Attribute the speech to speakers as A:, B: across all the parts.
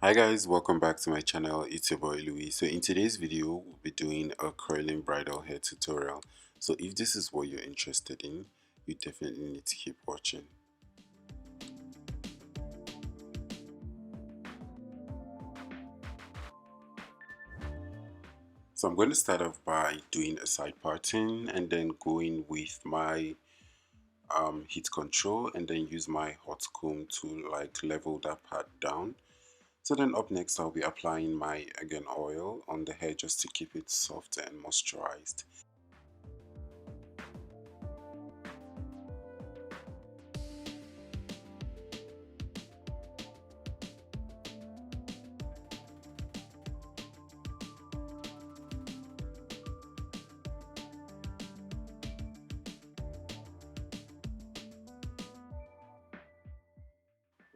A: Hi guys, welcome back to my channel. It's your boy Louis. So in today's video, we'll be doing a curling bridal hair tutorial. So if this is what you're interested in, you definitely need to keep watching. So I'm going to start off by doing a side parting and then going with my heat control and then use my hot comb to like level that part down. So then up next I'll be applying my Argan oil on the hair just to keep it soft and moisturized.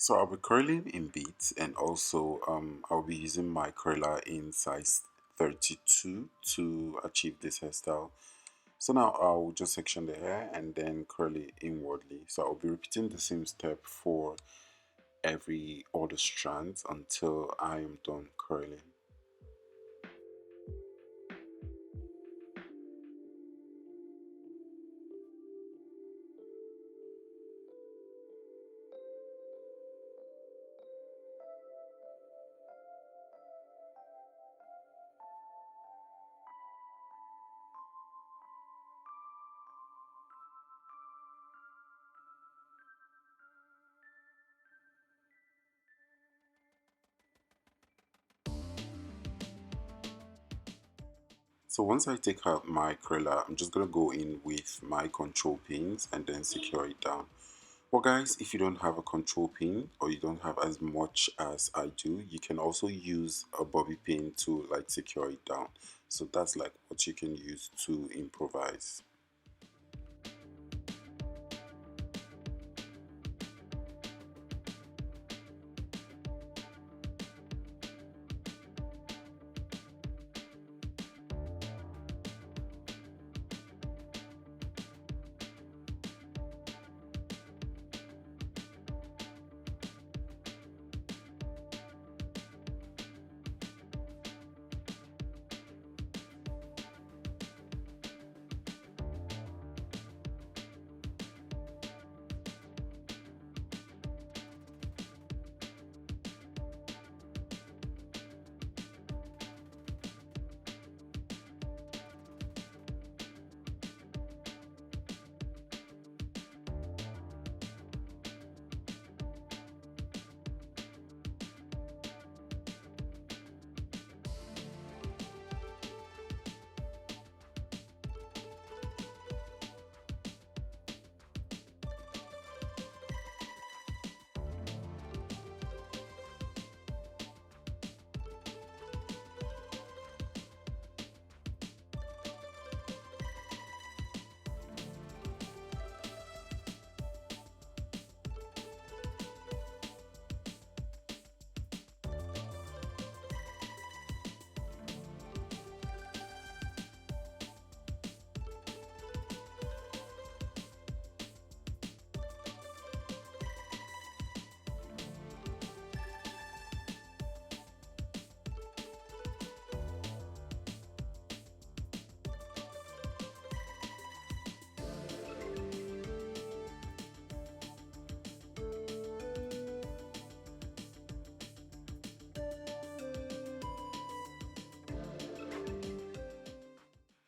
A: So I'll be curling in beads and also I'll be using my curler in size 32 to achieve this hairstyle. So now I'll just section the hair and then curl it inwardly. So I'll be repeating the same step for every other strand until I am done curling. So once I take out my curler, I'm just gonna go in with my control pins and then secure it down. Well guys, if you don't have a control pin or you don't have as much as I do, you can also use a bobby pin to like secure it down. So that's like what you can use to improvise.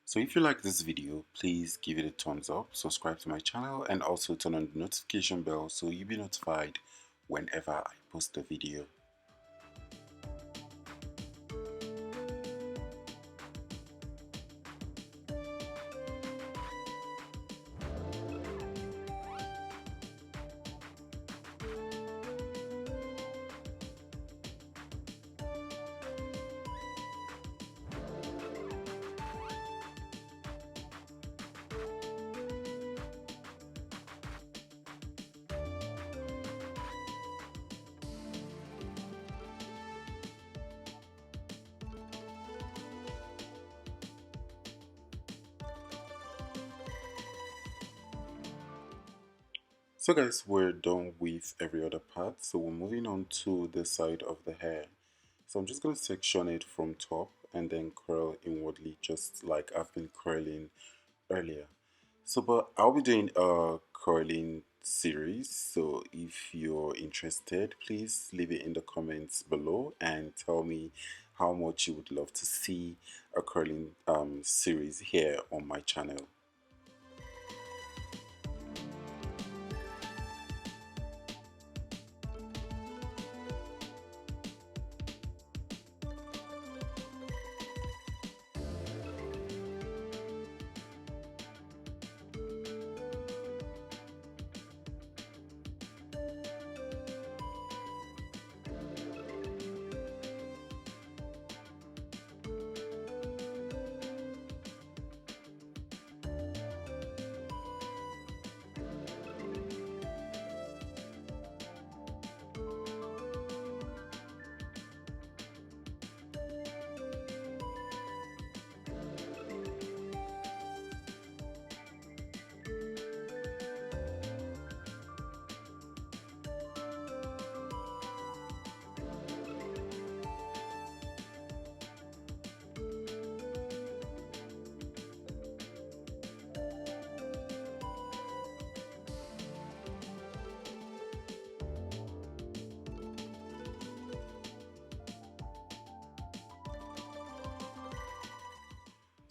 A: So if you like this video, please give it a thumbs up, subscribe to my channel and also turn on the notification bell so you'll be notified whenever I post a video. So guys, we're done with every other part, so we're moving on to the side of the hair. So I'm just going to section it from top and then curl inwardly, just like I've been curling earlier. So, but I'll be doing a curling series. So, if you're interested, please leave it in the comments below and tell me how much you would love to see a curling series here on my channel.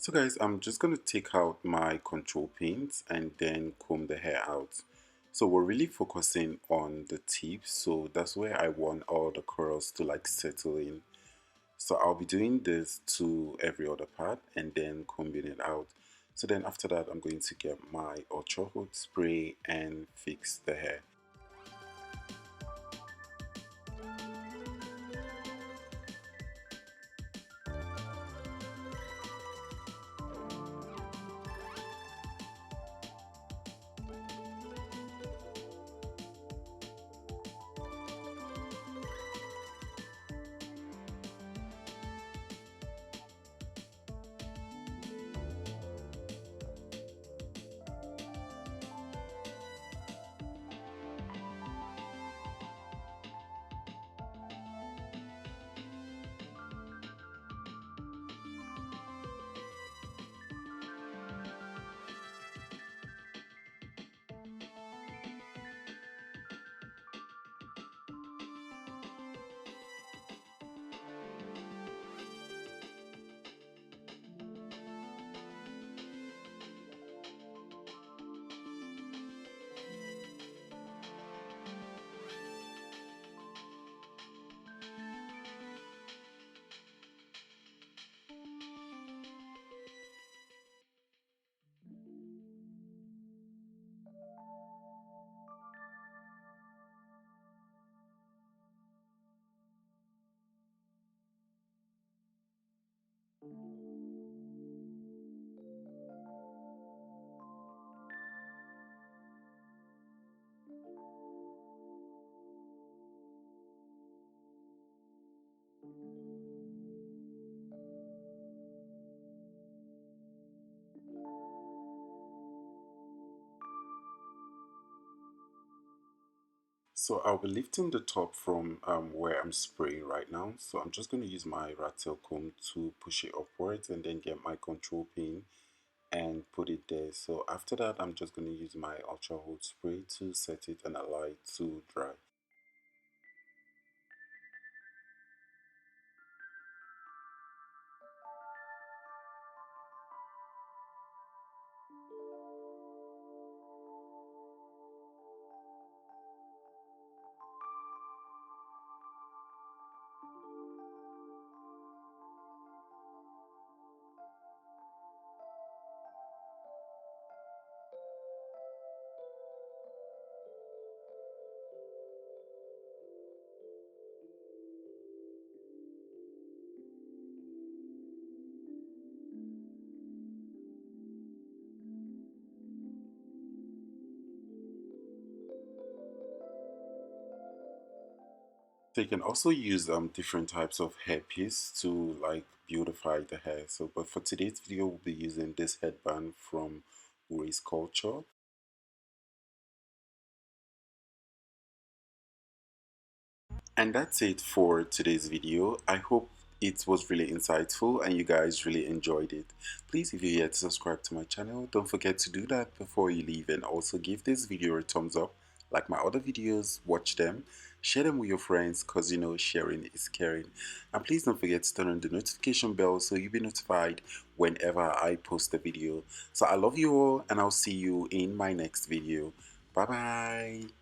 A: So guys, I'm just going to take out my control paint and then comb the hair out. So we're really focusing on the tips, so that's where I want all the curls to like settle in. So I'll be doing this to every other part and then combing it out. So then after that, I'm going to get my ultra hot spray and fix the hair. So I'll be lifting the top from where I'm spraying right now. So I'm just going to use my rat tail comb to push it upwards and then get my control pin and put it there. So after that, I'm just going to use my ultra hot spray to set it and allow it to dry. So you can also use different types of hairpiece to like beautify the hair. So but for today's video, we'll be using this headband from Race Culture. And that's it for today's video. I hope it was really insightful and you guys really enjoyed it. Please, if you're yet to subscribe to my channel, don't forget to do that before you leave, and also give this video a thumbs up. Like my other videos, watch them, share them with your friends, because you know sharing is caring. And please don't forget to turn on the notification bell so you'll be notified whenever I post a video. So I love you all, and I'll see you in my next video. Bye bye.